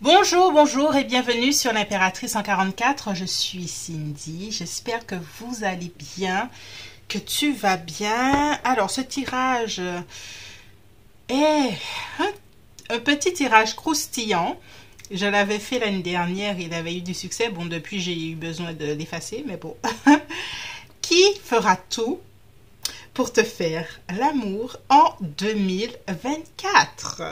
Bonjour, bonjour et bienvenue sur l'Impératrice 144. Je suis Cindy. J'espère que vous allez bien, que tu vas bien. Alors, ce tirage est un petit tirage croustillant. Je l'avais fait l'année dernière, il avait eu du succès. Bon, depuis, j'ai eu besoin de l'effacer, mais bon. Qui fera tout pour te faire l'amour en 2024?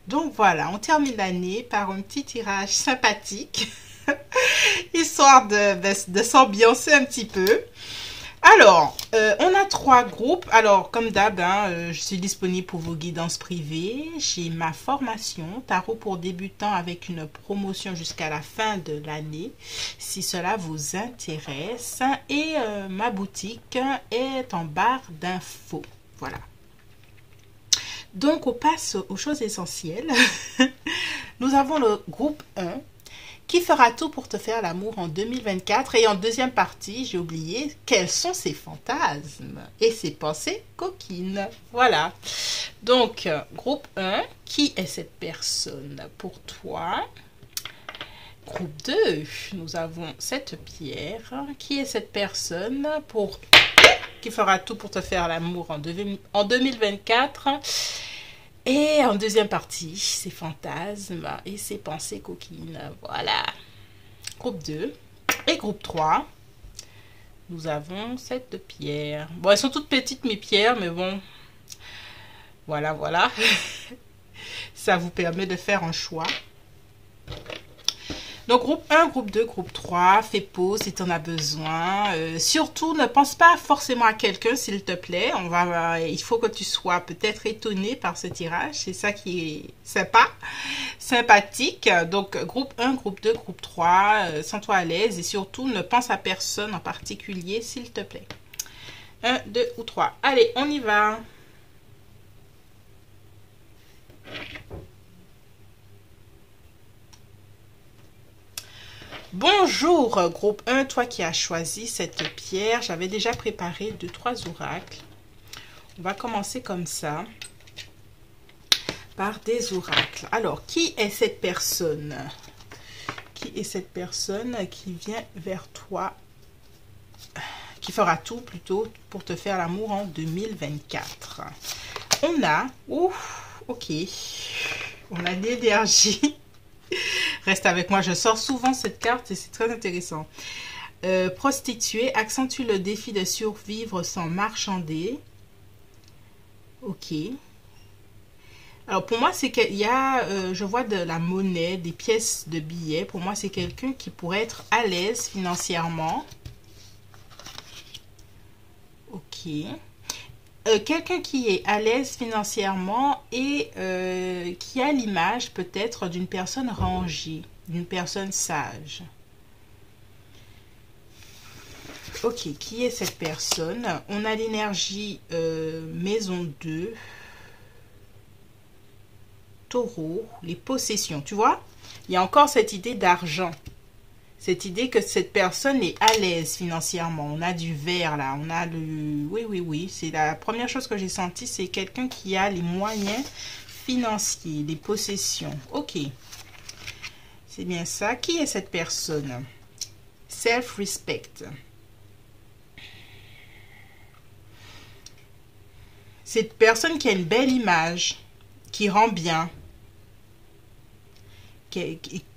Donc voilà, on termine l'année par un petit tirage sympathique, histoire de s'ambiancer un petit peu. Alors, on a trois groupes. Alors, comme d'hab, je suis disponible pour vos guidances privées. J'ai ma formation Tarot pour débutants avec une promotion jusqu'à la fin de l'année, si cela vous intéresse. Et ma boutique est en barre d'infos. Voilà. Donc, on passe aux choses essentielles. Nous avons le groupe 1 qui fera tout pour te faire l'amour en 2024. Et en deuxième partie, j'ai oublié quels sont ses fantasmes et ses pensées coquines. Voilà. Donc, groupe 1, qui est cette personne pour toi? Groupe 2, nous avons cette pierre. Qui est cette personne qui fera tout pour te faire l'amour en 2024? Et en deuxième partie, ses fantasmes et ses pensées coquines. Voilà. Groupe 2. Et groupe 3, nous avons cette pierre. Bon, elles sont toutes petites, mes pierres, mais bon. Voilà, voilà. Ça vous permet de faire un choix. Donc, groupe 1, groupe 2, groupe 3, fais pause si tu en as besoin. Surtout, ne pense pas forcément à quelqu'un, s'il te plaît. Il faut que tu sois peut-être étonné par ce tirage. C'est ça qui est sympa, sympathique. Donc, groupe 1, groupe 2, groupe 3, sens-toi à l'aise. Et surtout, ne pense à personne en particulier, s'il te plaît. 1, 2 ou 3. Allez, on y va. Bonjour groupe 1, toi qui as choisi cette pierre. J'avais déjà préparé 2-3 oracles. On va commencer comme ça, par des oracles. Alors, qui est cette personne? Qui est cette personne qui vient vers toi, qui fera tout plutôt pour te faire l'amour en 2024? On a, ok, on a l'énergie. Reste avec moi, je sors souvent cette carte et c'est très intéressant. Prostituée, accentue le défi de survivre sans marchander. Ok. Alors pour moi, c'est qu'il y a, je vois de la monnaie, des pièces de billets. Pour moi, c'est quelqu'un qui pourrait être à l'aise financièrement. Ok. Quelqu'un qui est à l'aise financièrement et qui a l'image peut-être d'une personne rangée, d'une personne sage. Ok, qui est cette personne? On a l'énergie maison 2, taureau, les possessions. Tu vois, il y a encore cette idée d'argent. Cette idée que cette personne est à l'aise financièrement. On a du vert là, on a le... Oui. C'est la première chose que j'ai sentie, c'est quelqu'un qui a les moyens financiers, les possessions. Ok. C'est bien ça. Qui est cette personne? Self-respect. Cette personne qui a une belle image, qui rend bien.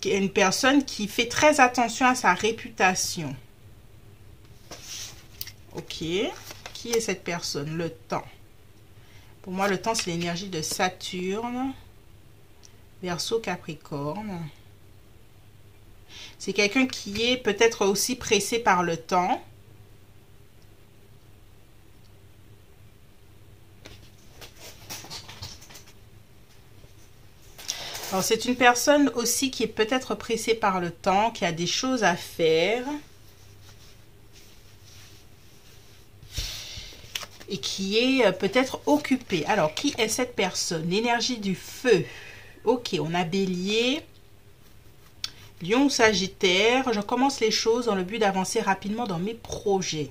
Une personne qui fait très attention à sa réputation. Ok. Qui est cette personne? Le temps. Pour moi, le temps, c'est l'énergie de Saturne. Verseau, Capricorne. C'est quelqu'un qui est peut-être aussi pressé par le temps. Alors, c'est une personne aussi qui est peut-être pressée par le temps, qui a des choses à faire. Et qui est peut-être occupée. Alors, qui est cette personne? L'énergie du feu. Ok, on a Bélier, Lion, Sagittaire. Je commence les choses dans le but d'avancer rapidement dans mes projets.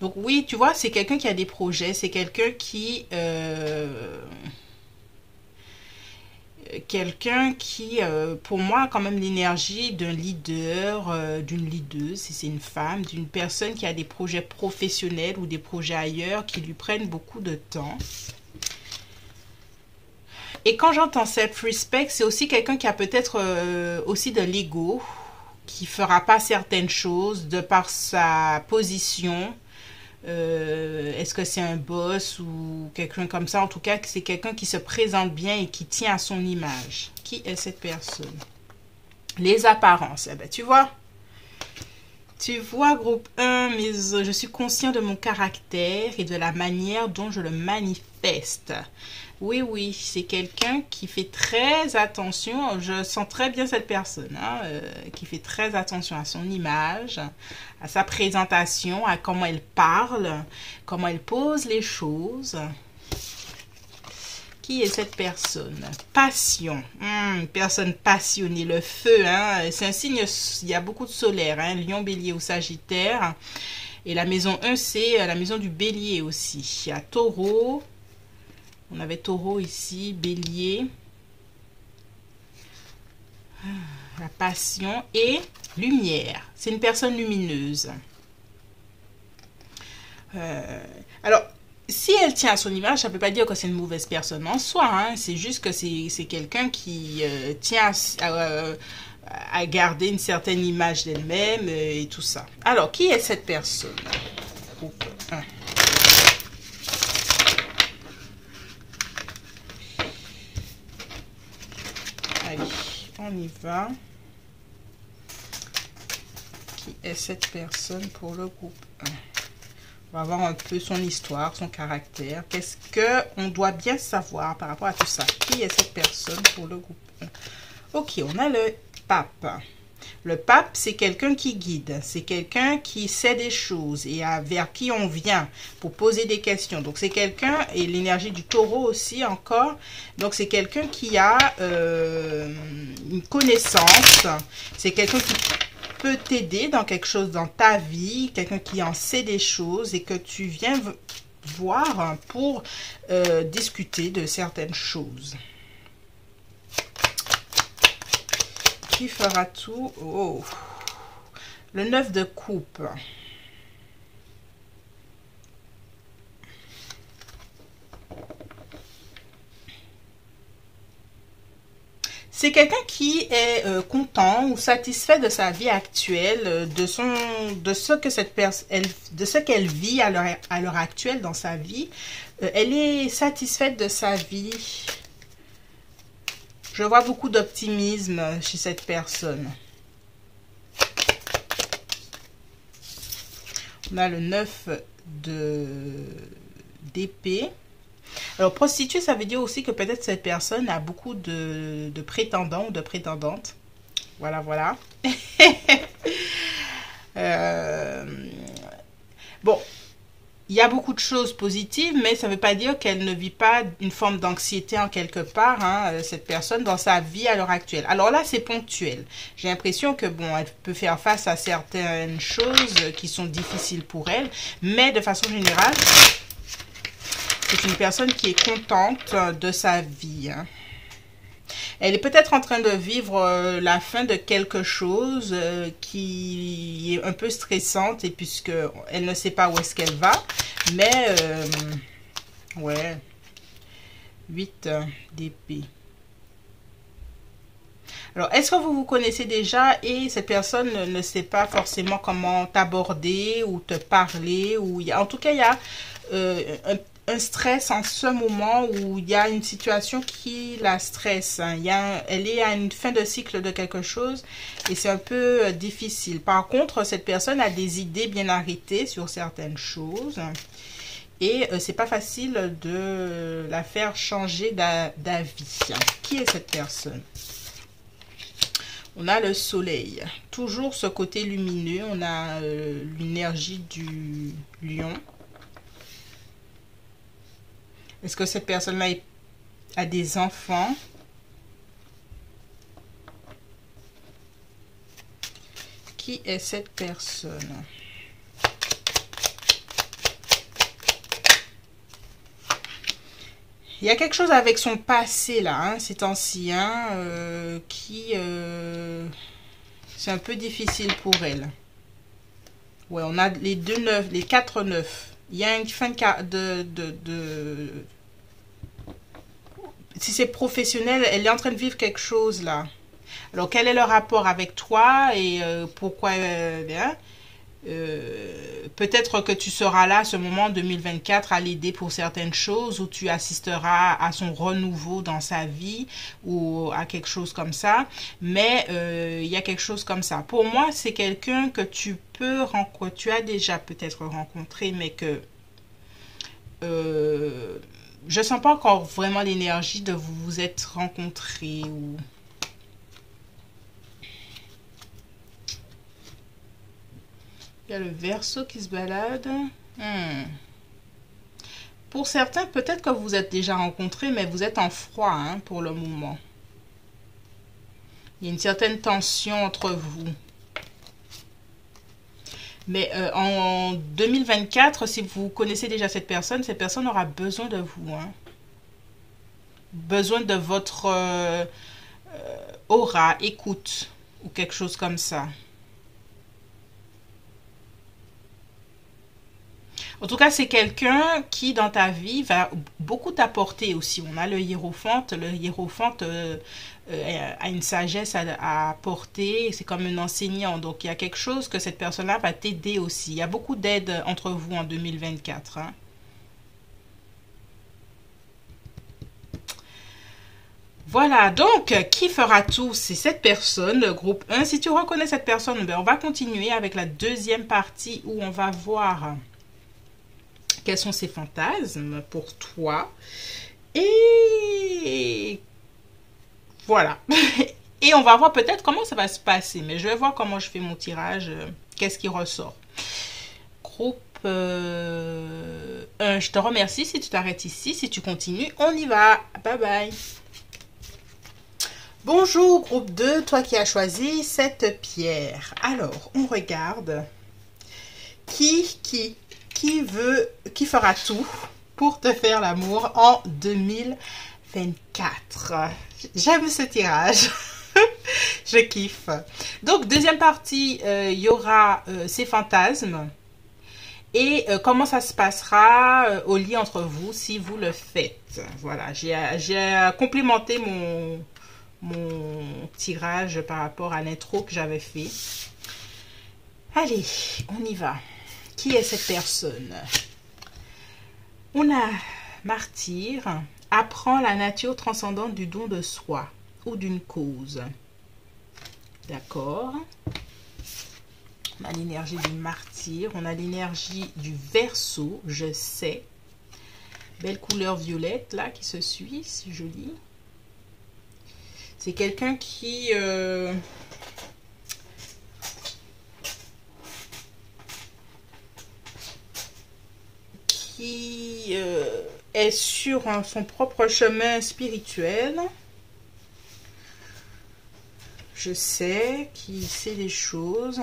Donc oui, tu vois, c'est quelqu'un qui a des projets. C'est quelqu'un qui... quelqu'un qui, pour moi, a quand même l'énergie d'un leader, d'une leaduse, si c'est une femme, d'une personne qui a des projets professionnels ou des projets ailleurs qui lui prennent beaucoup de temps. Et quand j'entends self-respect, c'est aussi quelqu'un qui a peut-être aussi de l'ego, qui fera pas certaines choses de par sa position. Est-ce que c'est un boss ou quelqu'un comme ça? En tout cas, c'est quelqu'un qui se présente bien et qui tient à son image. Qui est cette personne? Les apparences. Eh ben, tu vois, groupe 1, je suis conscient de mon caractère et de la manière dont je le manifeste. Oui, oui, c'est quelqu'un qui fait très attention, je sens très bien cette personne, hein, qui fait très attention à son image, à sa présentation, à comment elle parle, comment elle pose les choses. Qui est cette personne? Passion. Personne passionnée, le feu, hein, c'est un signe, il y a beaucoup de solaire, hein, Lion, Bélier ou Sagittaire. Et la maison 1, c'est la maison du Bélier aussi. Il y a Taureau. On avait Taureau ici, Bélier, la passion et lumière. C'est une personne lumineuse. Alors, si elle tient à son image, ça ne peut pas dire que c'est une mauvaise personne en soi. Hein. C'est juste que c'est quelqu'un qui tient à garder une certaine image d'elle-même et tout ça. Alors, qui est cette personne? Groupe 1. Allez, on y va. Qui est cette personne pour le groupe 1? On va voir un peu son histoire, son caractère. Qu'est-ce qu'on doit bien savoir par rapport à tout ça? Qui est cette personne pour le groupe 1? Ok, on a le pape. Le pape, c'est quelqu'un qui guide. C'est quelqu'un qui sait des choses et vers qui on vient pour poser des questions. Donc, c'est quelqu'un, et l'énergie du taureau aussi encore. Donc, c'est quelqu'un qui a une connaissance. C'est quelqu'un qui peut t'aider dans quelque chose dans ta vie. Quelqu'un qui en sait des choses et que tu viens voir pour discuter de certaines choses. Qui fera tout? Oh. Le 9 de coupe. C'est quelqu'un qui est content ou satisfait de sa vie actuelle, de ce que cette personne, de ce qu'elle vit à l'heure actuelle dans sa vie. Elle est satisfaite de sa vie. Je vois beaucoup d'optimisme chez cette personne. On a le 9 d'épée. Alors, prostituée, ça veut dire aussi que peut-être cette personne a beaucoup de prétendants ou de prétendantes. Voilà, voilà. Bon. Il y a beaucoup de choses positives, mais ça ne veut pas dire qu'elle ne vit pas une forme d'anxiété en quelque part, hein, cette personne, dans sa vie à l'heure actuelle. Alors là, c'est ponctuel. J'ai l'impression que, bon, elle peut faire face à certaines choses qui sont difficiles pour elle, mais de façon générale, c'est une personne qui est contente de sa vie, hein. Elle est peut-être en train de vivre la fin de quelque chose qui est un peu stressante et puisque elle ne sait pas où est-ce qu'elle va. Mais, ouais, 8 d'épée. Alors, est-ce que vous vous connaissez déjà et cette personne ne sait pas forcément comment t'aborder ou te parler ou en tout cas, il y a un stress en ce moment où il y a une situation qui la stresse. Hein. Elle est à une fin de cycle de quelque chose et c'est un peu difficile. Par contre, cette personne a des idées bien arrêtées sur certaines choses et c'est pas facile de la faire changer d'avis. Qui est cette personne? On a le soleil. Toujours ce côté lumineux. On a l'énergie du lion. Est-ce que cette personne-là a des enfants? Qui est cette personne? Il y a quelque chose avec son passé là, hein, c'est ancien, qui... c'est un peu difficile pour elle. Ouais, on a les 2 9, les 4 9. Il y a une fin de... Si c'est professionnel, elle est en train de vivre quelque chose là. Alors, quel est le rapport avec toi et pourquoi peut-être que tu seras là à ce moment en 2024 à l'aider pour certaines choses ou tu assisteras à son renouveau dans sa vie ou à quelque chose comme ça. Mais il y a quelque chose comme ça. Pour moi, c'est quelqu'un que tu peux rencontrer, tu as déjà peut-être rencontré, mais que je sens pas encore vraiment l'énergie de vous vous être rencontrés ou... Il y a le Verseau qui se balade. Pour certains, peut-être que vous êtes déjà rencontrés, mais vous êtes en froid hein, pour le moment. Il y a une certaine tension entre vous. Mais en 2024, si vous connaissez déjà cette personne aura besoin de vous. Hein. Besoin de votre aura, écoute, ou quelque chose comme ça. En tout cas, c'est quelqu'un qui, dans ta vie, va beaucoup t'apporter aussi. On a le hiérophante. Le hiérophante a une sagesse à apporter. C'est comme un enseignant. Donc, il y a quelque chose que cette personne-là va t'aider aussi. Il y a beaucoup d'aide entre vous en 2024. Hein. Voilà, donc, qui fera tout? C'est cette personne, le groupe 1. Si tu reconnais cette personne, ben, on va continuer avec la deuxième partie où on va voir... quels sont ces fantasmes pour toi. Et voilà. Et on va voir peut-être comment ça va se passer. Mais je vais voir comment je fais mon tirage. Qu'est-ce qui ressort. Groupe 1, je te remercie si tu t'arrêtes ici. Si tu continues, on y va. Bye bye. Bonjour groupe 2, toi qui as choisi cette pierre. Alors, on regarde. Qui fera tout pour te faire l'amour en 2024. J'aime ce tirage. Je kiffe. Donc, deuxième partie, il y aura ces fantasmes et comment ça se passera au lit entre vous si vous le faites. Voilà, j'ai complémenté mon tirage par rapport à l'intro que j'avais fait. Allez, on y va. Qui est cette personne? On a martyr, apprend la nature transcendante du don de soi ou d'une cause. D'accord. On a l'énergie du martyr, on a l'énergie du Verseau, je sais. Belle couleur violette là qui se suit, c'est joli. C'est quelqu'un qui... est sur son propre chemin spirituel. Je sais, qui sait les choses.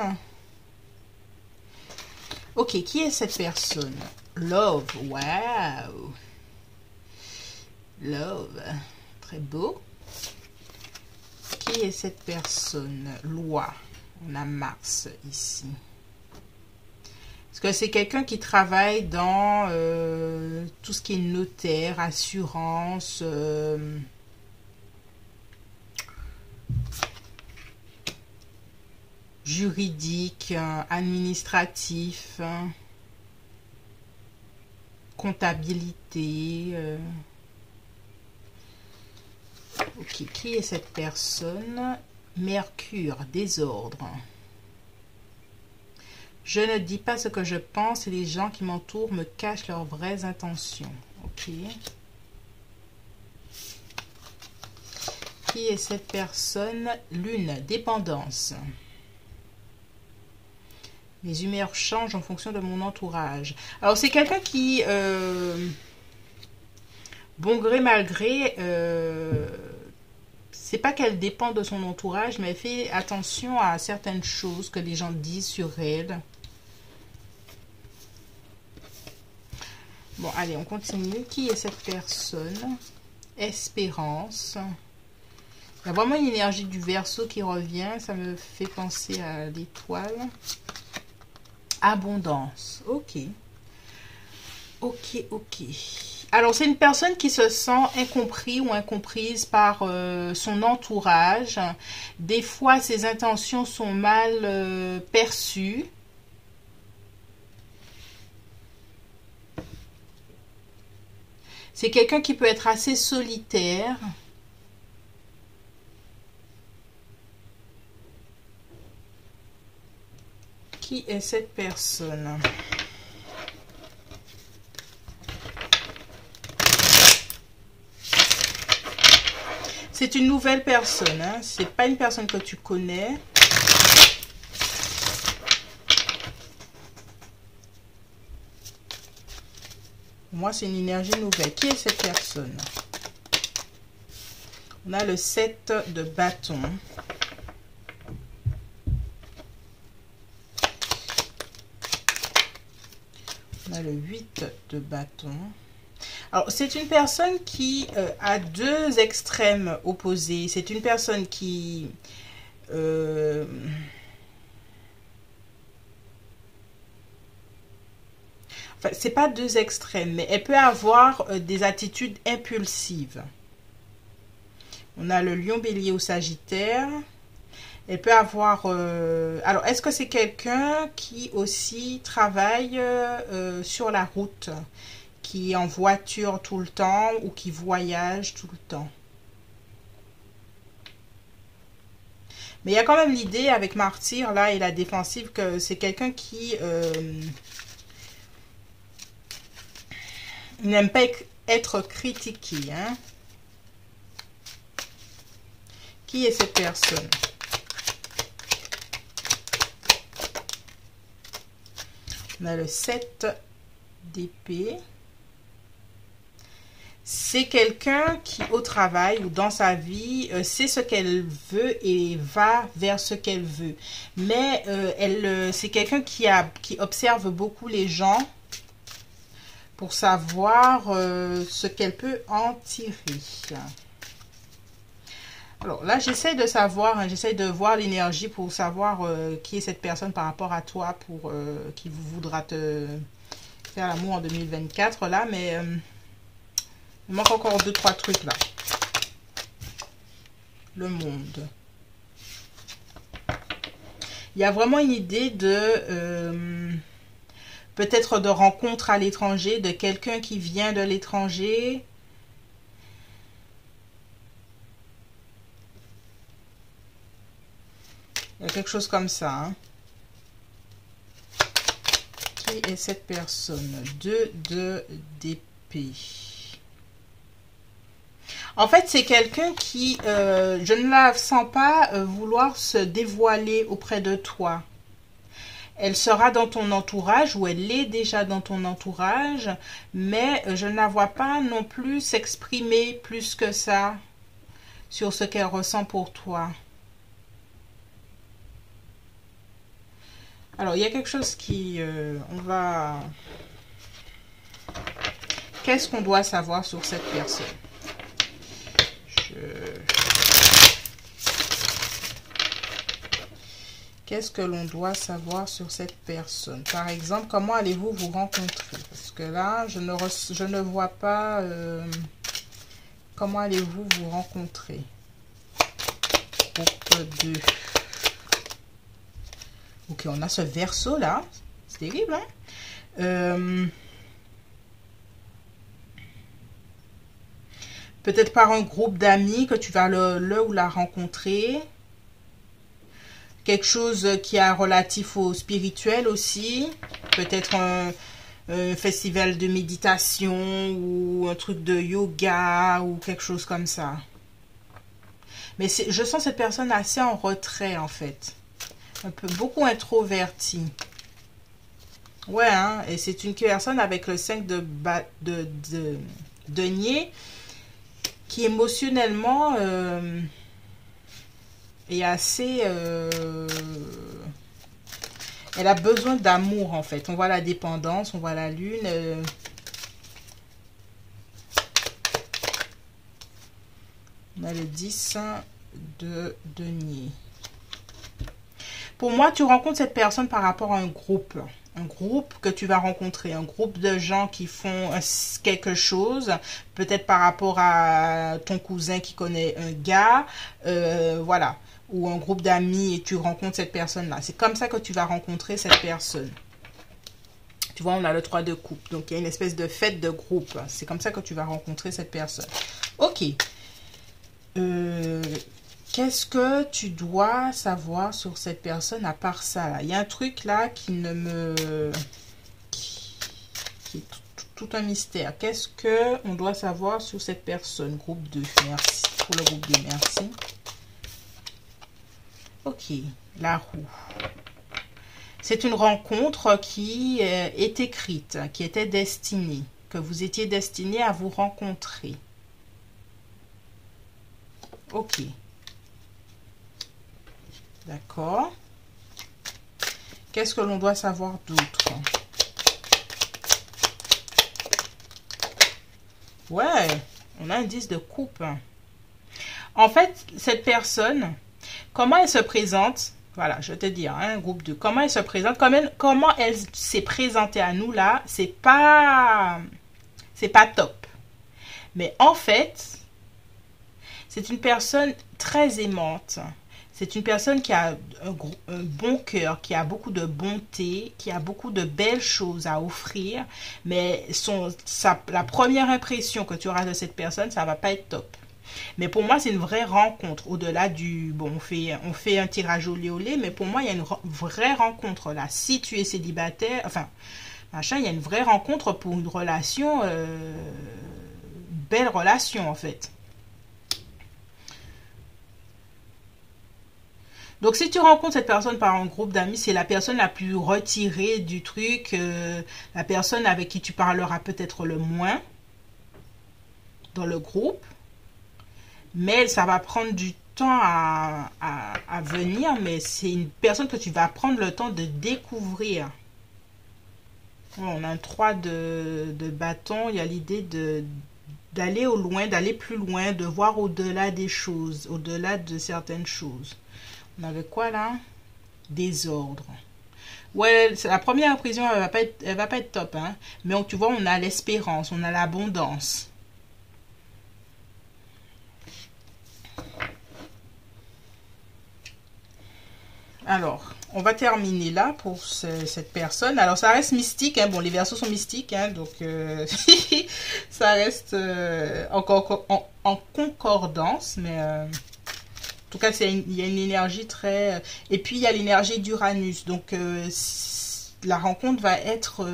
Ok, qui est cette personne? Love, wow. Love, très beau. Qui est cette personne? Loi, on a Mars ici. Est-ce que c'est quelqu'un qui travaille dans tout ce qui est notaire, assurance, juridique, administratif, comptabilité. Ok, qui est cette personne? Mercure, désordre. Je ne dis pas ce que je pense et les gens qui m'entourent me cachent leurs vraies intentions. Ok. Qui est cette personne? Lune, dépendance. Mes humeurs changent en fonction de mon entourage. Alors, c'est quelqu'un qui, bon gré, mal gré, c'est pas qu'elle dépend de son entourage, mais elle fait attention à certaines choses que les gens disent sur elle. Bon, allez, on continue. Qui est cette personne? Espérance. Il y a vraiment une énergie du Verseau qui revient. Ça me fait penser à l'étoile. Abondance. Ok. Ok, ok. Alors, c'est une personne qui se sent incompris ou incomprise par son entourage. Des fois, ses intentions sont mal perçues. C'est quelqu'un qui peut être assez solitaire. Qui est cette personne? C'est une nouvelle personne, hein? C'est pas une personne que tu connais. Moi, c'est une énergie nouvelle. Qui est cette personne? On a le 7 de bâton. On a le 8 de bâton. Alors, c'est une personne qui a deux extrêmes opposés. C'est une personne qui... Enfin, c'est pas deux extrêmes, mais elle peut avoir des attitudes impulsives. On a le lion, bélier ou sagittaire. Elle peut avoir... Alors, est-ce que c'est quelqu'un qui aussi travaille sur la route, qui est en voiture tout le temps ou qui voyage tout le temps? Mais il y a quand même l'idée avec Martyr, là, et la défensive, que c'est quelqu'un qui n'aime pas être critiqué. Hein? Qui est cette personne? On a le 7 d'épée. C'est quelqu'un qui, au travail ou dans sa vie, sait ce qu'elle veut et va vers ce qu'elle veut. Mais c'est quelqu'un qui observe beaucoup les gens pour savoir ce qu'elle peut en tirer. Alors là, j'essaie de savoir, hein, j'essaie de voir l'énergie pour savoir qui est cette personne par rapport à toi, pour qui voudra te faire l'amour en 2024 là, mais il manque encore 2-3 trucs là. Le monde. Il y a vraiment une idée de peut-être de rencontre à l'étranger, de quelqu'un qui vient de l'étranger. Il y a quelque chose comme ça. Hein. Qui est cette personne? 2 d'épée. En fait, c'est quelqu'un qui, je ne la sens pas vouloir se dévoiler auprès de toi. Elle sera dans ton entourage ou elle est déjà dans ton entourage, mais je ne la vois pas non plus s'exprimer plus que ça sur ce qu'elle ressent pour toi. Alors, il y a quelque chose qui... on va... Qu'est-ce qu'on doit savoir sur cette personne? Qu'est-ce que l'on doit savoir sur cette personne? Par exemple, comment allez-vous vous rencontrer? Parce que là, je ne vois pas... comment allez-vous vous rencontrer? Groupe 2. Ok, on a ce Verseau là. C'est terrible, hein? Peut-être par un groupe d'amis que tu vas le ou la rencontrer. Quelque chose qui est relatif au spirituel aussi. Peut-être un festival de méditation ou un truc de yoga ou quelque chose comme ça. Mais je sens cette personne assez en retrait en fait. Beaucoup introvertie. Ouais, hein, et c'est une personne avec le 5 de denier qui émotionnellement est assez... elle a besoin d'amour en fait. On voit la dépendance, on voit la lune. On a le 10 de denier. Pour moi, tu rencontres cette personne par rapport à un groupe. Un groupe que tu vas rencontrer. Un groupe de gens qui font quelque chose. Peut-être par rapport à ton cousin qui connaît un gars. Voilà. Ou un groupe d'amis et tu rencontres cette personne-là. C'est comme ça que tu vas rencontrer cette personne. Tu vois, on a le 3 de coupe. Donc, il y a une espèce de fête de groupe. C'est comme ça que tu vas rencontrer cette personne. Ok. Qu'est-ce que tu dois savoir sur cette personne à part ça là? Il y a un truc là qui ne me... qui est tout un mystère. Qu'est-ce qu'on doit savoir sur cette personne? Groupe 2, merci. Pour le groupe 2, merci. Ok, la roue. C'est une rencontre qui est écrite, qui était destinée, que vous étiez destiné à vous rencontrer. Ok. D'accord. Qu'est-ce que l'on doit savoir d'autre? Ouais, on a un 10 de coupe. En fait, cette personne, comment elle se présente? Voilà, je vais te dire, hein, groupe 2. Comment elle se présente? Comment elle s'est présentée à nous là? C'est pas top. Mais en fait, c'est une personne très aimante. C'est une personne qui a un bon cœur, qui a beaucoup de bonté, qui a beaucoup de belles choses à offrir. Mais la première impression que tu auras de cette personne, ça va pas être top. Mais pour moi, c'est une vraie rencontre. Au-delà du... Bon, on fait un tirage au lait, mais pour moi, il y a une vraie rencontre là. Si tu es célibataire, enfin, machin, il y a une vraie rencontre pour une relation, belle relation en fait. Donc, si tu rencontres cette personne par un groupe d'amis, c'est la personne la plus retirée du truc, la personne avec qui tu parleras peut-être le moins dans le groupe. Mais ça va prendre du temps à venir, mais c'est une personne que tu vas prendre le temps de découvrir. On a un 3 de bâton, il y a l'idée d'aller au loin, d'aller plus loin, de voir au-delà des choses, au-delà de certaines choses. On avait quoi là? Désordre. Ouais, la première impression, elle va pas être top, hein. Mais tu vois, on a l'espérance, on a l'abondance. Alors, on va terminer là pour cette personne. Alors, ça reste mystique. Hein. Bon, les versos sont mystiques. Hein, donc, ça reste encore en concordance. Mais en tout cas, il y a une énergie très... et puis, il y a l'énergie d'Uranus. Donc, la rencontre va être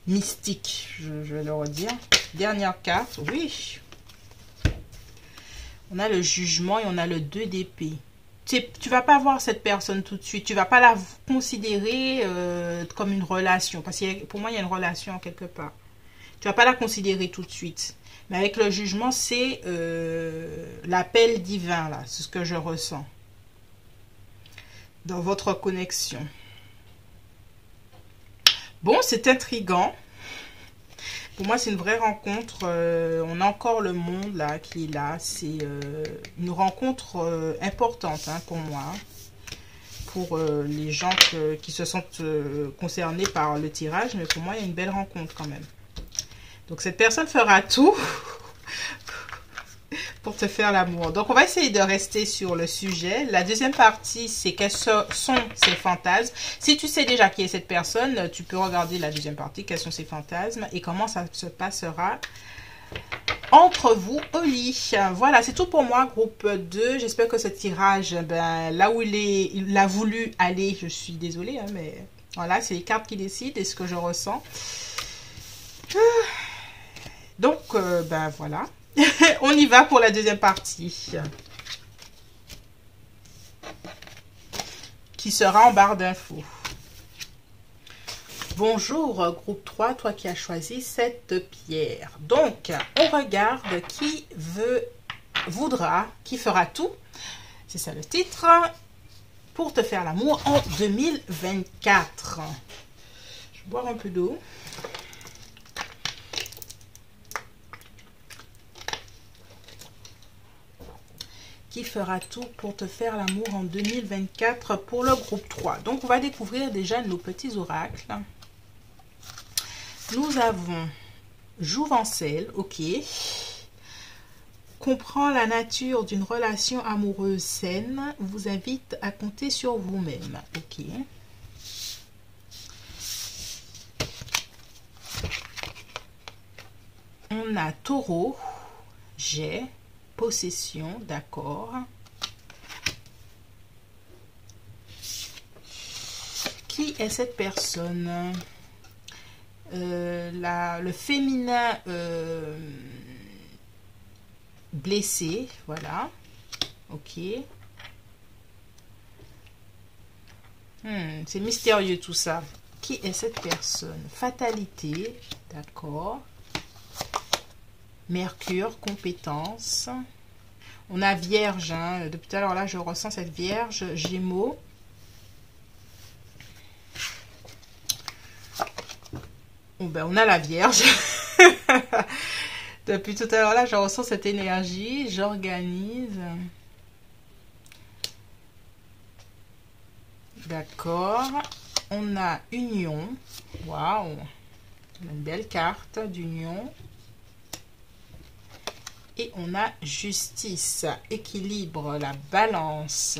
mystique. Je vais le redire. Dernière carte. Oui. On a le jugement et on a le 2 d'épée. Tu vas pas voir cette personne tout de suite. Tu vas pas la considérer comme une relation. Parce que pour moi, il y a une relation quelque part. Tu vas pas la considérer tout de suite. Mais avec le jugement, c'est l'appel divin, là. C'est ce que je ressens. Dans votre connexion. Bon, c'est intriguant. Pour moi, c'est une vraie rencontre. On a encore le monde là qui est là. C'est une rencontre importante hein, pour moi. Pour les gens qui se sentent concernés par le tirage. Mais pour moi, il y a une belle rencontre quand même. Donc, cette personne fera tout pour te faire l'amour. Donc, on va essayer de rester sur le sujet. La deuxième partie, c'est quels sont ses fantasmes. Si tu sais déjà qui est cette personne, tu peux regarder la deuxième partie, quels sont ses fantasmes et comment ça se passera entre vous au lit. Voilà, c'est tout pour moi, groupe 2. J'espère que ce tirage, ben, là où il a voulu aller, je suis désolée, hein, mais voilà, c'est les cartes qui décident et ce que je ressens. Donc, ben voilà. On y va pour la deuxième partie. Qui sera en barre d'infos. Bonjour, groupe 3, toi qui as choisi cette pierre. Donc, on regarde qui voudra, qui fera tout. C'est ça le titre. Pour te faire l'amour en 2024. Je vais boire un peu d'eau. qui fera tout pour te faire l'amour en 2024 pour le groupe 3. Donc, on va découvrir déjà nos petits oracles. Nous avons Jouvencel, ok. Comprend la nature d'une relation amoureuse saine, vous invite à compter sur vous-même, ok. On a Taureau, j'ai, possession, d'accord. Qui est cette personne? Le féminin blessé, voilà, ok. C'est mystérieux tout ça. Qui est cette personne? Fatalité, d'accord. Mercure, compétence. On a Vierge, hein. Depuis tout à l'heure là je ressens cette Vierge. Gémeaux. Bon, ben, on a la Vierge. Depuis tout à l'heure là je ressens cette énergie. J'organise. D'accord. On a Union. Waouh. Une belle carte d'union. Et on a Justice, équilibre, la balance.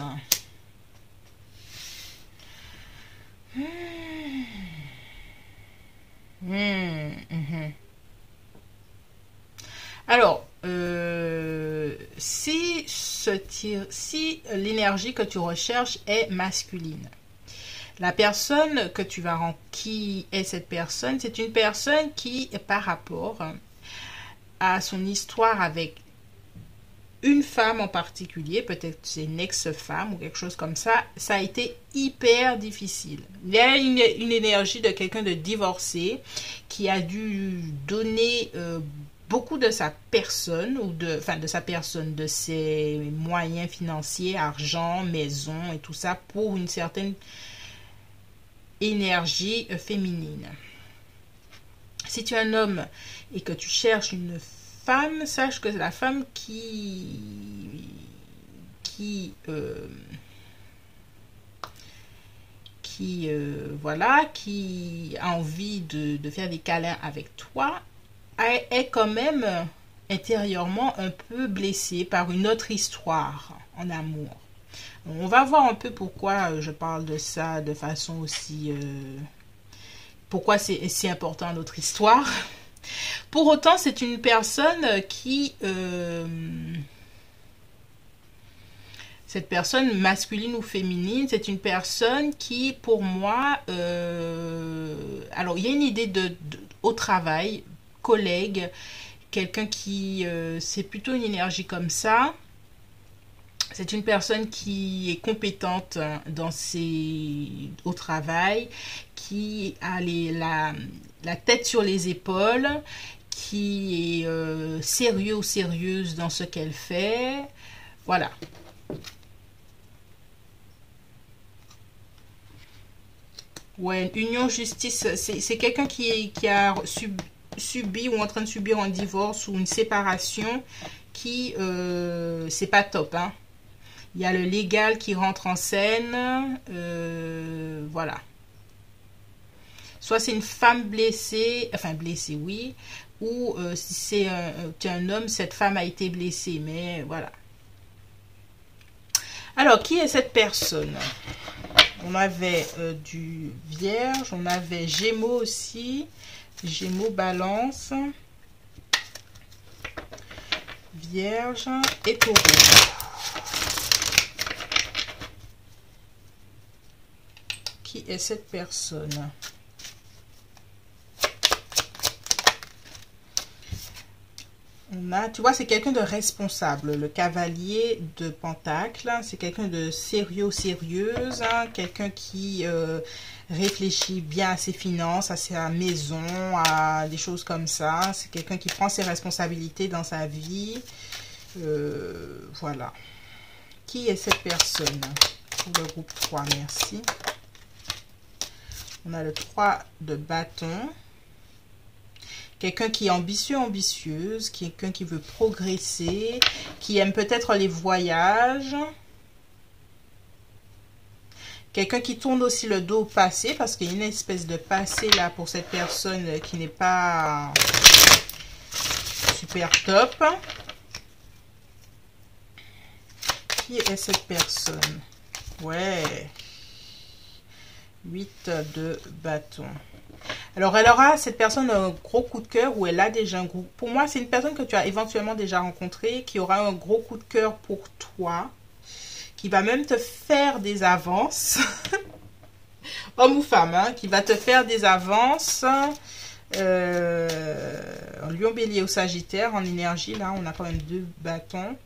Alors, si l'énergie que tu recherches est masculine, la personne que tu vas rendre, qui est cette personne? C'est une personne qui, par rapport à son histoire avec une femme en particulier, peut-être c'est une ex-femme ou quelque chose comme ça a été hyper difficile. Il y a une énergie de quelqu'un de divorcé qui a dû donner beaucoup de sa personne, ou de ses moyens financiers, argent, maison et tout ça, pour une certaine énergie féminine. Si tu es un homme et que tu cherches une femme, sache que c'est la femme qui a envie de faire des câlins avec toi, est quand même intérieurement un peu blessée par une autre histoire en amour. On va voir un peu pourquoi je parle de ça de façon aussi... pourquoi c'est si important notre histoire. Pour autant, c'est une personne qui... cette personne masculine ou féminine, c'est une personne qui, pour moi... alors, il y a une idée au travail, collègue, quelqu'un qui... c'est plutôt une énergie comme ça. C'est une personne qui est compétente au travail, qui a la tête sur les épaules, qui est sérieux ou sérieuse dans ce qu'elle fait. Voilà. Ouais, union justice, c'est quelqu'un qui a subi ou en train de subir un divorce ou une séparation qui, c'est pas top, hein. Il y a le légal qui rentre en scène. Voilà. Soit c'est une femme blessée, enfin blessée, oui. Ou si c'est un homme, cette femme a été blessée. Mais voilà. Alors, qui est cette personne? On avait du Vierge, on avait Gémeaux aussi. Gémeaux, Balance. Vierge et Taureau. Qui est cette personne? On a, tu vois, c'est quelqu'un de responsable. Le cavalier de Pentacle, c'est quelqu'un de sérieux, sérieuse, hein, quelqu'un qui réfléchit bien à ses finances, à sa maison, à des choses comme ça. C'est quelqu'un qui prend ses responsabilités dans sa vie. Voilà. Qui est cette personne? Pour le groupe 3, merci. On a le 3 de bâton. Quelqu'un qui est ambitieux, ambitieuse, quelqu'un qui veut progresser, qui aime peut-être les voyages. Quelqu'un qui tourne aussi le dos au passé, parce qu'il y a une espèce de passé là pour cette personne qui n'est pas super top. Qui est cette personne? Ouais. 8 de bâton. Alors, elle aura, cette personne, un gros coup de cœur ou elle a déjà un gros... Pour moi, c'est une personne que tu as éventuellement déjà rencontrée qui aura un gros coup de cœur pour toi, qui va même te faire des avances. Homme ou femme, hein, qui va te faire des avances. En Lion, Bélier ou Sagittaire, en énergie, là, on a quand même 2 bâtons.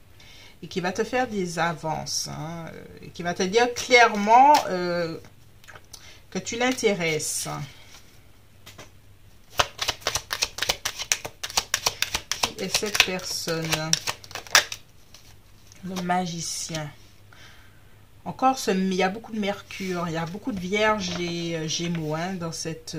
Et qui va te faire des avances. Hein, et qui va te dire clairement que tu l'intéresses. Qui est cette personne? Le magicien. Encore, il y a beaucoup de Mercure, il y a beaucoup de Vierges et Gémeaux hein, dans cette...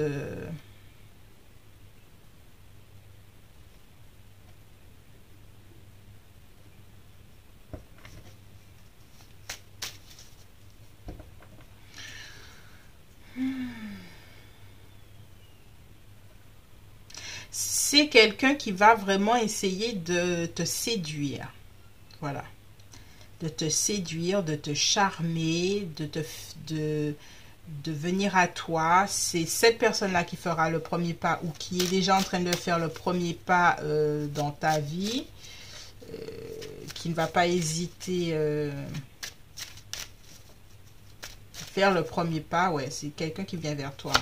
C'est quelqu'un qui va vraiment essayer de te séduire. Voilà. De te séduire, de te charmer, de venir à toi. C'est cette personne-là qui fera le premier pas ou qui est déjà en train de faire le premier pas dans ta vie. Qui ne va pas hésiter à faire le premier pas. Ouais, c'est quelqu'un qui vient vers toi.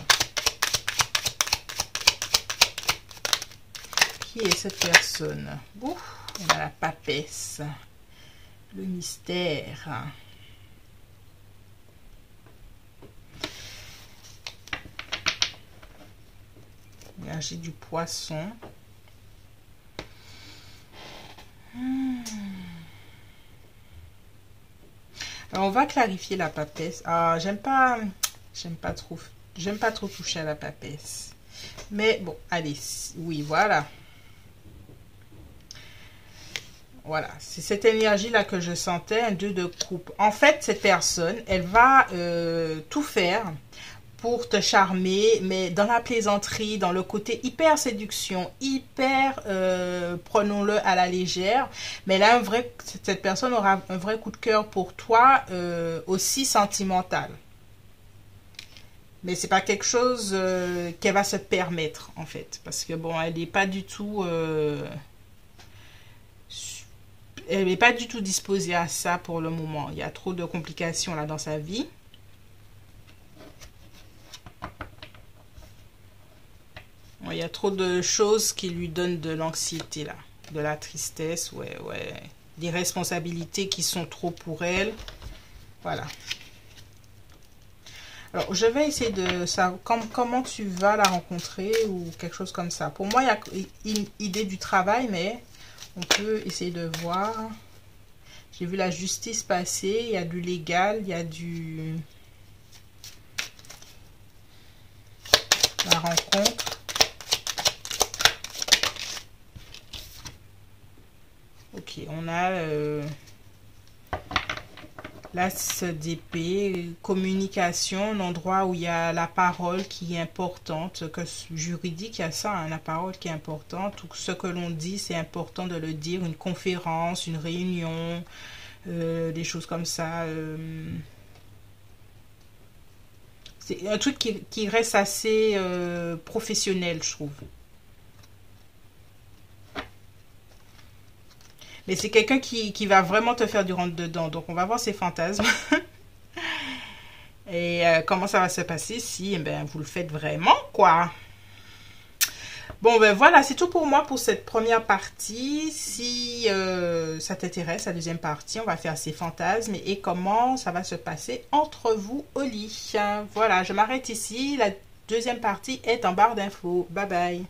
Qui est cette personne? Ouf, on a la papesse. Le mystère. Énergie du poisson. Alors, on va clarifier la papesse. Ah, j'aime pas trop toucher à la papesse. Mais bon, allez, oui, voilà. Voilà, c'est cette énergie-là que je sentais, un 2 de coupe. En fait, cette personne, elle va tout faire pour te charmer, mais dans la plaisanterie, dans le côté hyper séduction, hyper, prenons-le à la légère. Mais là, cette personne aura un vrai coup de cœur pour toi, aussi sentimental. Mais c'est pas quelque chose qu'elle va se permettre, en fait. Parce que, bon, elle n'est pas du tout... elle n'est pas du tout disposée à ça pour le moment. Il y a trop de complications là dans sa vie. Il y a trop de choses qui lui donnent de l'anxiété là. De la tristesse, ouais. Des responsabilités qui sont trop pour elle. Voilà. Alors, je vais essayer de savoir comment tu vas la rencontrer ou quelque chose comme ça. Pour moi, il y a une idée du travail, mais... on peut essayer de voir. J'ai vu la justice passer. Il y a du légal. Il y a du... la rencontre. Ok, on a... l'as d'épée, communication, un endroit où il y a la parole qui est importante, que juridique, il y a ça, hein, la parole qui est importante, tout ce que l'on dit, c'est important de le dire, une conférence, une réunion, des choses comme ça. C'est un truc qui reste assez professionnel, je trouve. Mais c'est quelqu'un qui va vraiment te faire du rentre-dedans. Donc, on va voir ses fantasmes. Et comment ça va se passer si vous le faites vraiment, quoi. Bon, ben voilà, c'est tout pour moi pour cette première partie. Si ça t'intéresse, la deuxième partie, on va faire ses fantasmes et comment ça va se passer entre vous au lit. Voilà, je m'arrête ici. La deuxième partie est en barre d'infos. Bye bye.